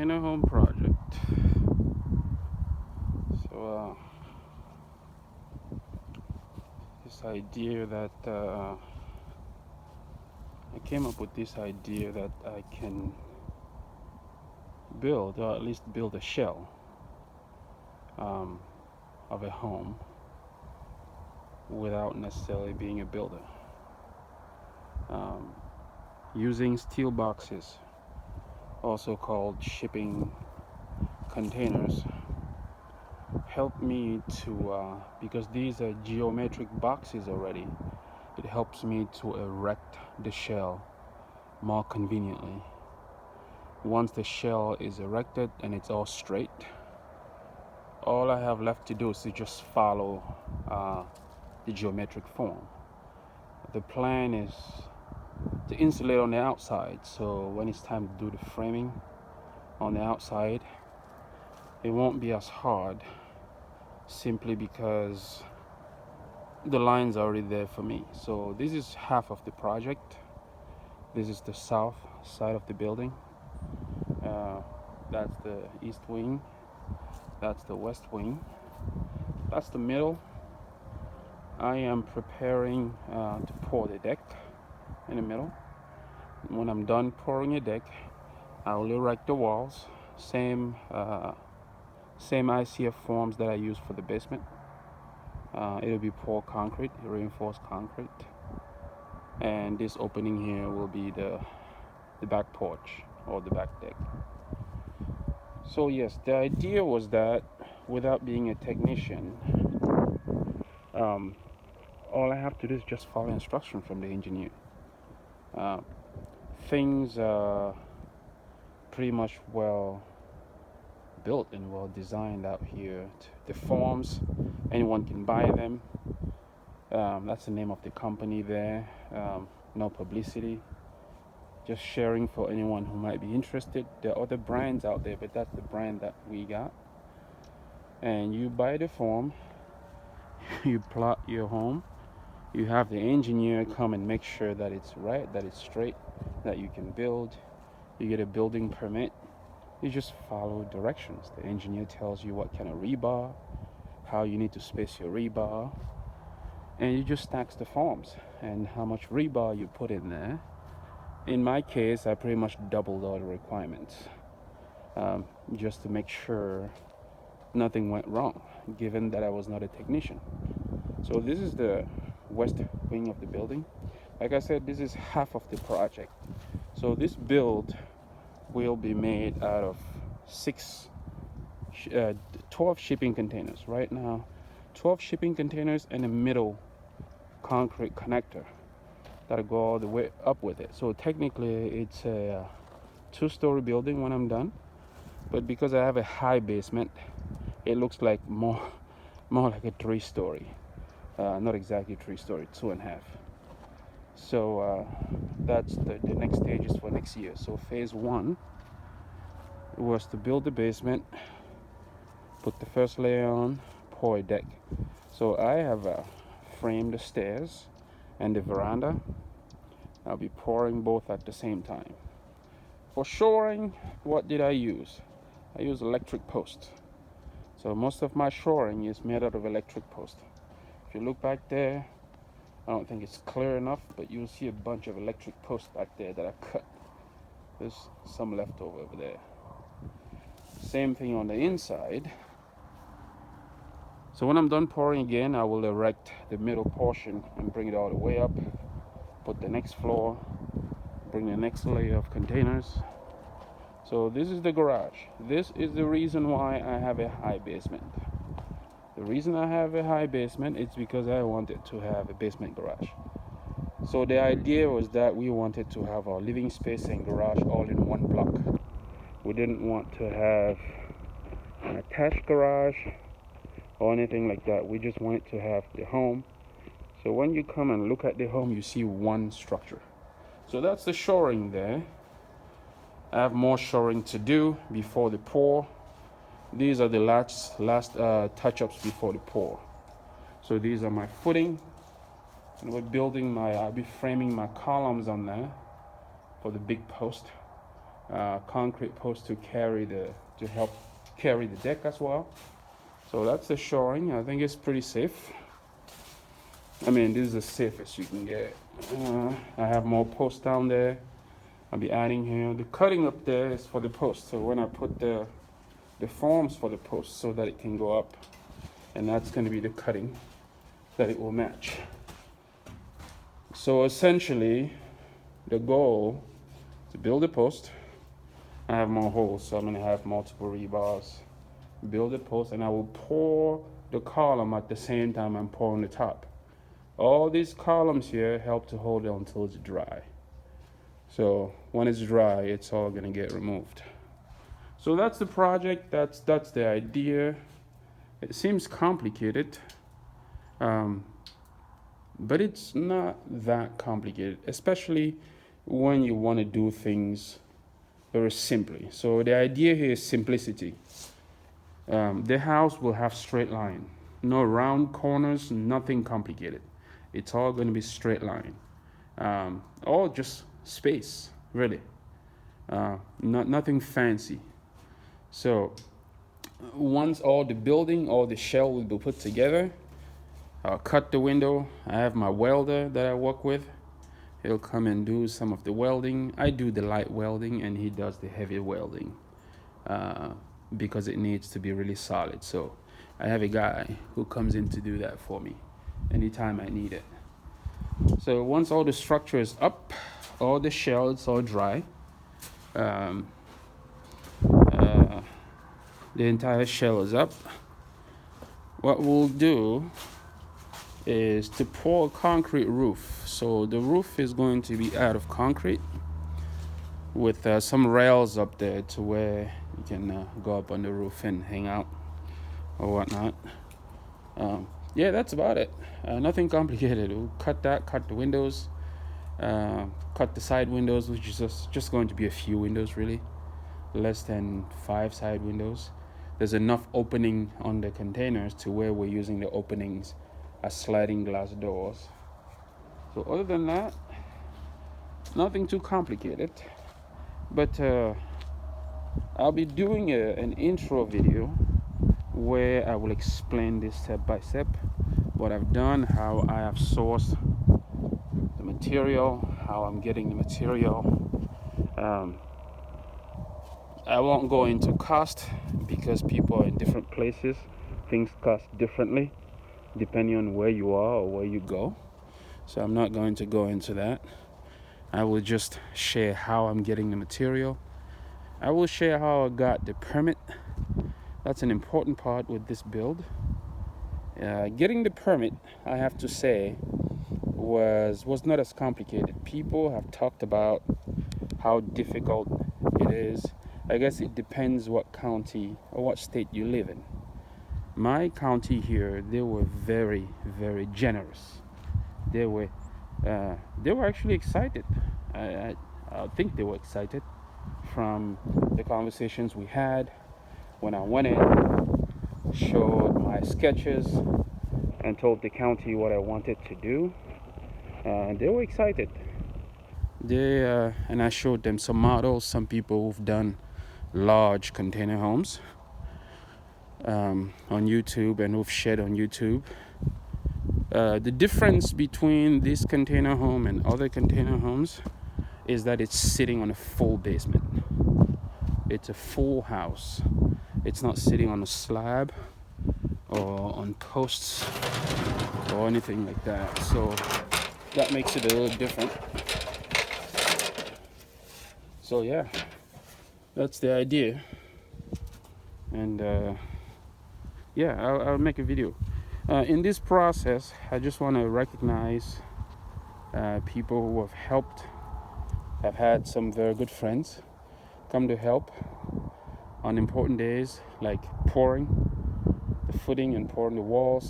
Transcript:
container home project. So this idea that I came up with this idea that I can build, or at least build a shell um, of a home without necessarily being a builder. Using steel boxes, also called shipping containers, help me to, because these are geometric boxes already, it helps me to erect the shell more conveniently. Once the shell is erected and it's all straight, all I have left to do is to just follow the geometric form. The plan is to insulate on the outside, so when it's time to do the framing on the outside, it won't be as hard, simply because the lines are already there for me. So this is half of the project. This is the south side of the building. That's the east wing. That's the west wing. That's the middle. I am preparing to pour the deck in the middle. When I'm done pouring a deck, I will erect the walls. Same ICF forms that I use for the basement. It'll be poured concrete, reinforced concrete, and this opening here will be the back porch or the back deck. So yes, the idea was that without being a technician, all I have to do is just follow instruction from the engineer. Things are pretty much well built and well designed out here. The forms, anyone can buy them. That's the name of the company there. No publicity, just sharing for anyone who might be interested. There are other brands out there, but that's the brand that we got. And you buy the form, you plot your home, you have the engineer come and make sure that it's right, that it's straight, that you can build. You get a building permit. You just follow directions. The engineer tells you what kind of rebar, how you need to space your rebar, and you just stack the forms and how much rebar you put in there. In my case, I pretty much doubled all the requirements, just to make sure nothing went wrong, given that I was not a technician. So this is the west wing of the building. Like I said, this is half of the project. So this build will be made out of 12 shipping containers. Right now, 12 shipping containers and a middle concrete connector that'll go all the way up with it. So technically it's a 2-story building when I'm done, but because I have a high basement, it looks like more like a 3-story. Not exactly 3-story, 2.5. So that's the next stages for next year. So phase 1 was to build the basement, put the first layer on, pour a deck. So I have framed the stairs and the veranda. I'll be pouring both at the same time. For shoring, what did I use? I use electric post. So most of my shoring is made out of electric post. If you look back there, I don't think it's clear enough, but you'll see a bunch of electric posts back there that I cut. There's some left over there. Same thing on the inside. So when I'm done pouring again, I will erect the middle portion and bring it all the way up, put the next floor, bring the next layer of containers. So this is the garage. This is the reason why I have a high basement. The reason I have a high basement is because I wanted to have a basement garage. So the idea was that we wanted to have our living space and garage all in one block. We didn't want to have an attached garage or anything like that. We just wanted to have the home. So when you come and look at the home, you see one structure. So that's the shoring there. I have more shoring to do before the pour. These are the last touch-ups before the pour. So these are my footing, and I'll be framing my columns on there for the big post. concrete post to help carry the deck as well. So that's the shoring. I think it's pretty safe. I mean, this is the safest you can get. I have more posts down there. I'll be adding here. The cutting up there is for the post. So when I put the forms for the post so that it can go up, and that's going to be the cutting that it will match. So essentially, the goal to build a post. I have more holes, so I'm going to have multiple rebars. Build a post, and I will pour the column at the same time I'm pouring the top. All these columns here help to hold it until it's dry. So when it's dry, it's all going to get removed. So that's the project. That's the idea. It seems complicated, but it's not that complicated, especially when you want to do things very simply. So the idea here is simplicity. The house will have straight line, no round corners, nothing complicated. It's all going to be straight line, all just space, really. Nothing fancy. So once all the shell will be put together, I'll cut the window. I have my welder that I work with. He'll come and do some of the welding. I do the light welding, and he does the heavy welding because it needs to be really solid. So I have a guy who comes in to do that for me anytime I need it. So once all the structure is up, all the shell, it's all dry. The entire shell is up. What we'll do is to pour a concrete roof. So the roof is going to be out of concrete with some rails up there to where you can go up on the roof and hang out or whatnot. Yeah, that's about it. Nothing complicated. We'll cut the windows, cut the side windows, which is just going to be a few windows, really, less than 5 side windows. There's enough opening on the containers to where we're using the openings as sliding glass doors. So other than that, nothing too complicated. But I'll be doing an intro video where I will explain this step by step, what I've done, how I have sourced the material, how I'm getting the material. I won't go into cost because people are in different places. Things cost differently depending on where you are or where you go. So I'm not going to go into that. I will just share how I'm getting the material. I will share how I got the permit. That's an important part with this build. Getting the permit, I have to say, was not as complicated. People have talked about how difficult it is. I guess it depends what county or what state you live in. My county here, they were very, very generous. They were actually excited. I think they were excited from the conversations we had when I went in, showed my sketches, and told the county what I wanted to do. They were excited. And I showed them some models, some people who've done large container homes on YouTube and who've shared on YouTube. The difference between this container home and other container homes is that it's sitting on a full basement. It's a full house. It's not sitting on a slab or on posts or anything like that. So that makes it a little different. So yeah, that's the idea. And yeah, I'll make a video. In this process, I just want to recognize people who have helped. I've had some very good friends come to help on important days, like pouring the footing and pouring the walls.